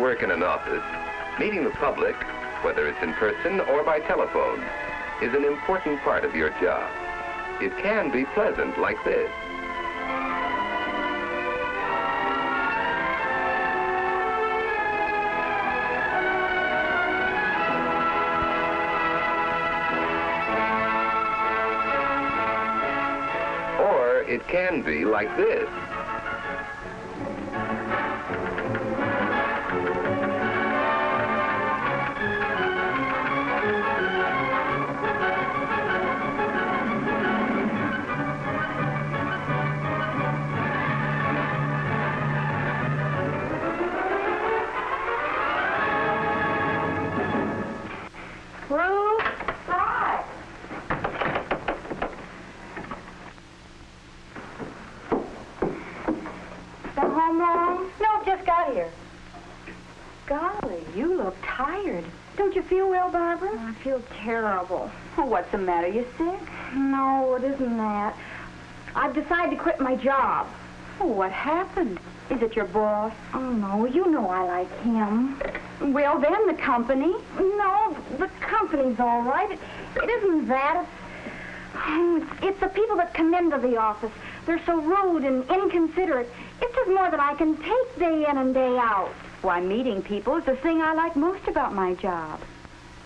work in an office, meeting the public, whether it's in person or by telephone, is an important part of your job. It can be pleasant like this. Or it can be like this. I feel terrible. Oh, what's the matter? You sick? No, it isn't that. I've decided to quit my job. Oh, what happened? Is it your boss? Oh, no, you know I like him. Well, then the company. No, the company's all right. It isn't that. It's the people that come into the office. They're so rude and inconsiderate. It's just more than I can take day in and day out. Why, meeting people is the thing I like most about my job.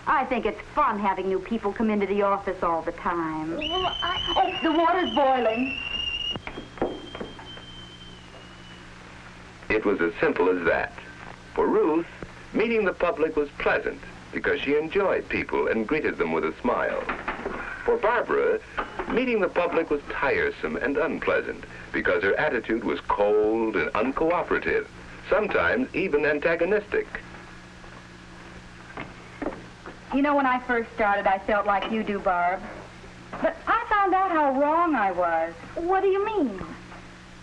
I think it's fun having new people come into the office all the time. Well, Oh, the water's boiling. It was as simple as that. For Ruth, meeting the public was pleasant because she enjoyed people and greeted them with a smile. For Barbara, meeting the public was tiresome and unpleasant because her attitude was cold and uncooperative, sometimes even antagonistic. You know, when I first started, I felt like you do, Barb. But I found out how wrong I was. What do you mean?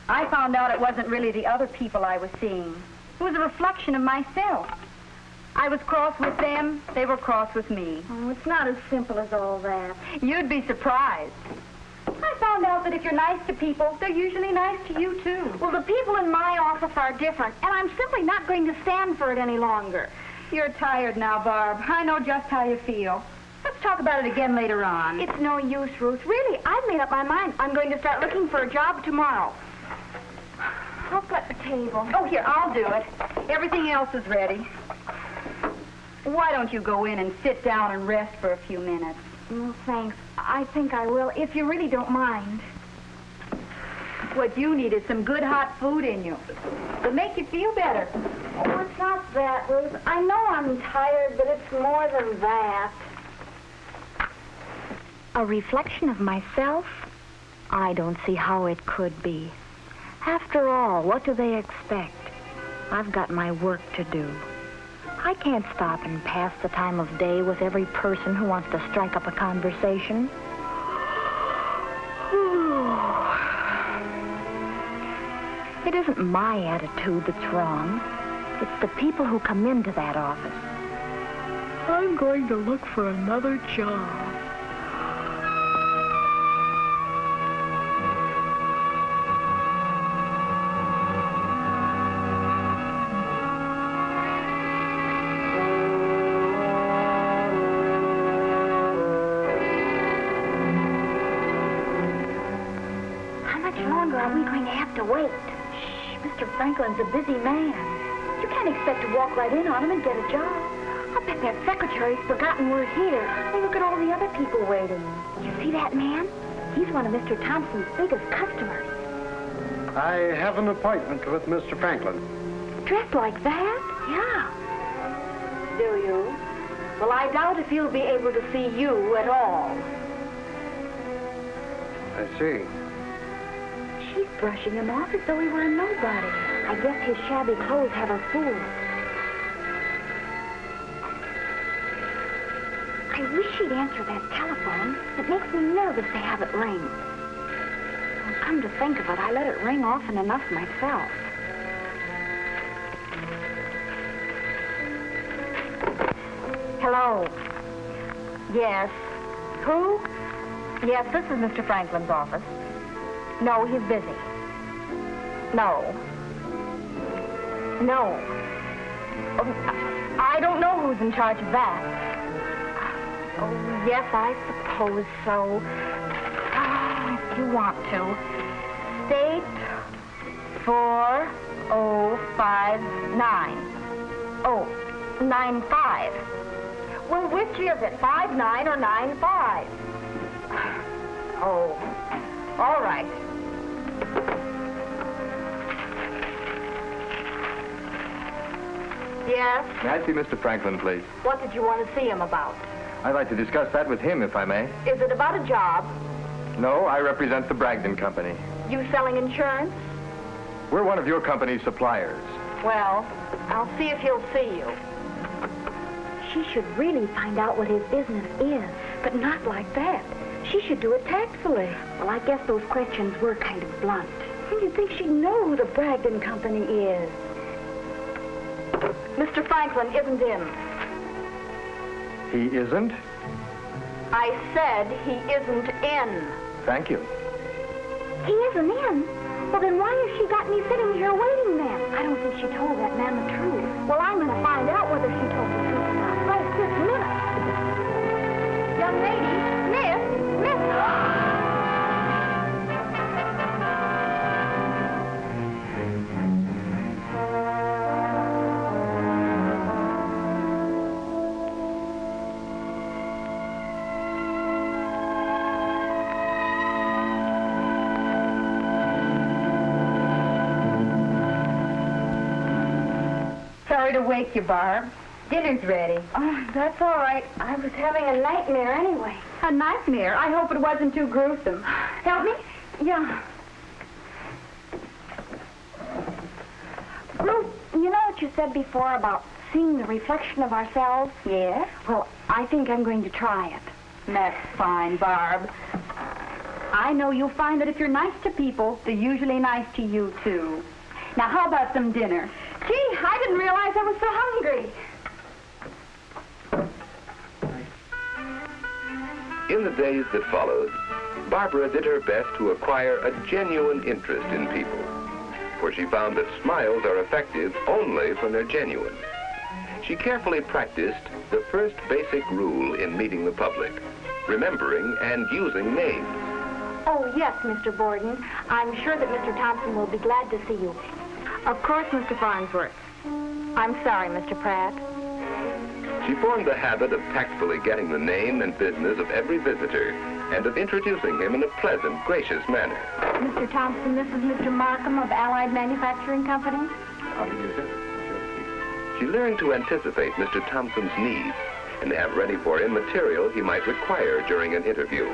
I found out it wasn't really the other people I was seeing. It was a reflection of myself. I was cross with them, they were cross with me. Oh, it's not as simple as all that. You'd be surprised. I found out that if you're nice to people, they're usually nice to you, too. Well, the people in my office are different, and I'm simply not going to stand for it any longer. You're tired now, Barb. I know just how you feel. Let's talk about it again later on. It's no use, Ruth. Really, I've made up my mind. I'm going to start looking for a job tomorrow. I'll set the table. Oh, here, I'll do it. Everything else is ready. Why don't you go in and sit down and rest for a few minutes? No, thanks. I think I will, if you really don't mind. What you need is some good hot food in you. It'll make you feel better. Oh, it's not that, Ruth. I know I'm tired, but it's more than that. A reflection of myself? I don't see how it could be. After all, what do they expect? I've got my work to do. I can't stop and pass the time of day with every person who wants to strike up a conversation. It isn't my attitude that's wrong. It's the people who come into that office. I'm going to look for another job. How much longer are we going to have to wait? Mr. Franklin's a busy man. You can't expect to walk right in on him and get a job. I'll bet that secretary's forgotten we're here. Hey, look at all the other people waiting. You see that man? He's one of Mr. Thompson's biggest customers. I have an appointment with Mr. Franklin. Dressed like that? Yeah. Do you? Well, I doubt if he'll be able to see you at all. I see. She's brushing him off as though he were a nobody. I guess his shabby clothes have her fooled. I wish she'd answer that telephone. It makes me nervous to have it ring. Well, come to think of it, I let it ring often enough myself. Hello. Yes. Who? Yes, this is Mr. Franklin's office. No, he's busy. No. No. I don't know who's in charge of that. Oh, yes, I suppose so. If you want to. State 4059. Oh, 95. Well, which is it, 59 or 95? Oh, all right. Yes? May I see Mr. Franklin, please? What did you want to see him about? I'd like to discuss that with him, if I may. Is it about a job? No, I represent the Bragdon Company. You selling insurance? We're one of your company's suppliers. Well, I'll see if he'll see you. She should really find out what his business is, but not like that. She should do it tactfully. Well, I guess those questions were kind of blunt. And you'd think she'd know who the Bragdon Company is. Mr. Franklin isn't in. He isn't? I said he isn't in. Thank you. He isn't in? Well, then why has she got me sitting here waiting then? I don't think she told that man the truth. Well, I'm going to find out whether she told the truth or not right this minute. Young lady, miss. Sorry to wake you, Barb. Dinner's ready. Oh, that's all right. I was having a nightmare anyway. A nightmare. I hope it wasn't too gruesome. Help me? Yeah. Ruth, you know what you said before about seeing the reflection of ourselves? Yes? Well, I think I'm going to try it. That's fine, Barb. I know you'll find that if you're nice to people, they're usually nice to you, too. Now, how about some dinner? Gee, I didn't realize I was so hungry. In the days that followed, Barbara did her best to acquire a genuine interest in people, for she found that smiles are effective only when they're genuine. She carefully practiced the first basic rule in meeting the public, remembering and using names. Oh, yes, Mr. Borden. I'm sure that Mr. Thompson will be glad to see you. Of course, Mr. Farnsworth. I'm sorry, Mr. Pratt. She formed the habit of tactfully getting the name and business of every visitor and of introducing him in a pleasant, gracious manner. Mr. Thompson, this is Mr. Markham of Allied Manufacturing Company. How do you do? She learned to anticipate Mr. Thompson's needs and have ready for him material he might require during an interview.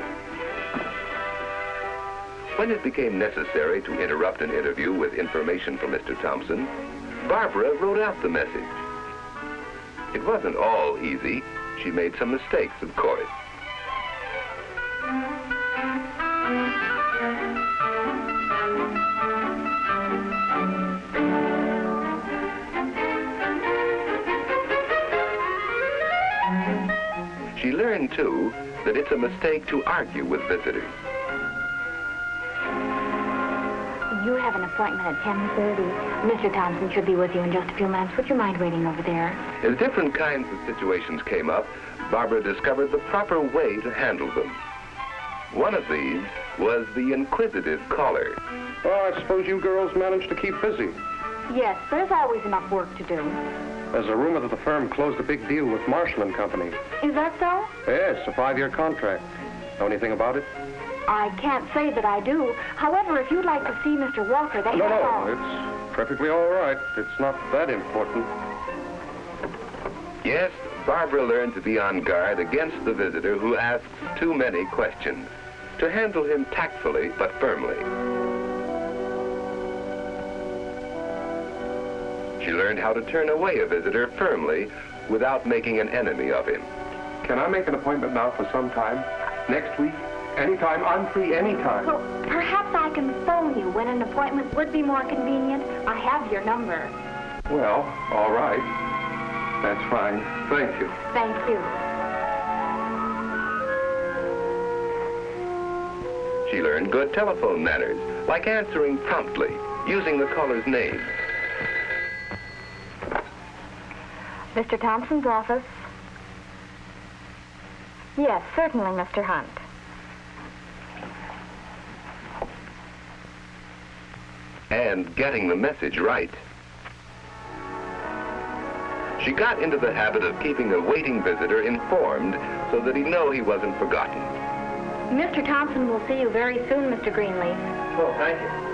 When it became necessary to interrupt an interview with information from Mr. Thompson, Barbara wrote out the message. It wasn't all easy. She made some mistakes, of course. She learned, too, that it's a mistake to argue with visitors. You have an appointment at 10:30. Mr. Thompson should be with you in just a few minutes. Would you mind waiting over there? As different kinds of situations came up, Barbara discovered the proper way to handle them. One of these was the inquisitive caller. Oh, I suppose you girls managed to keep busy. Yes, there's always enough work to do. There's a rumor that the firm closed a big deal with Marshall & Company. Is that so? Yes, a 5-year contract. Know anything about it? I can't say that I do. However, if you'd like to see Mr. Walker, that's No, all. it's perfectly all right. It's not that important. Yes, Barbara learned to be on guard against the visitor who asks too many questions, to handle him tactfully but firmly. She learned how to turn away a visitor firmly without making an enemy of him. Can I make an appointment now for some time? Next week? Anytime? I'm free anytime. Well, perhaps I can phone you when an appointment would be more convenient. I have your number. Well, all right. That's fine. Thank you. Thank you. She learned good telephone manners, like answering promptly, using the caller's name. Mr. Thompson's office. Yes, certainly, Mr. Hunt. And getting the message right. She got into the habit of keeping a waiting visitor informed so that he'd know he wasn't forgotten. Mr. Thompson will see you very soon, Mr. Greenleaf. Oh, thank you.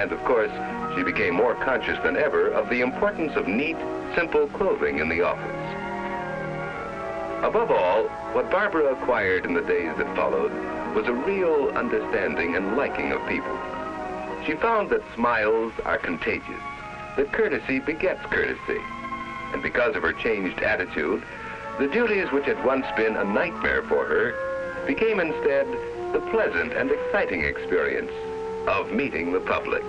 And of course, she became more conscious than ever of the importance of neat, simple clothing in the office. Above all, what Barbara acquired in the days that followed was a real understanding and liking of people. She found that smiles are contagious, that courtesy begets courtesy. And because of her changed attitude, the duties which had once been a nightmare for her became instead the pleasant and exciting experience of meeting the public.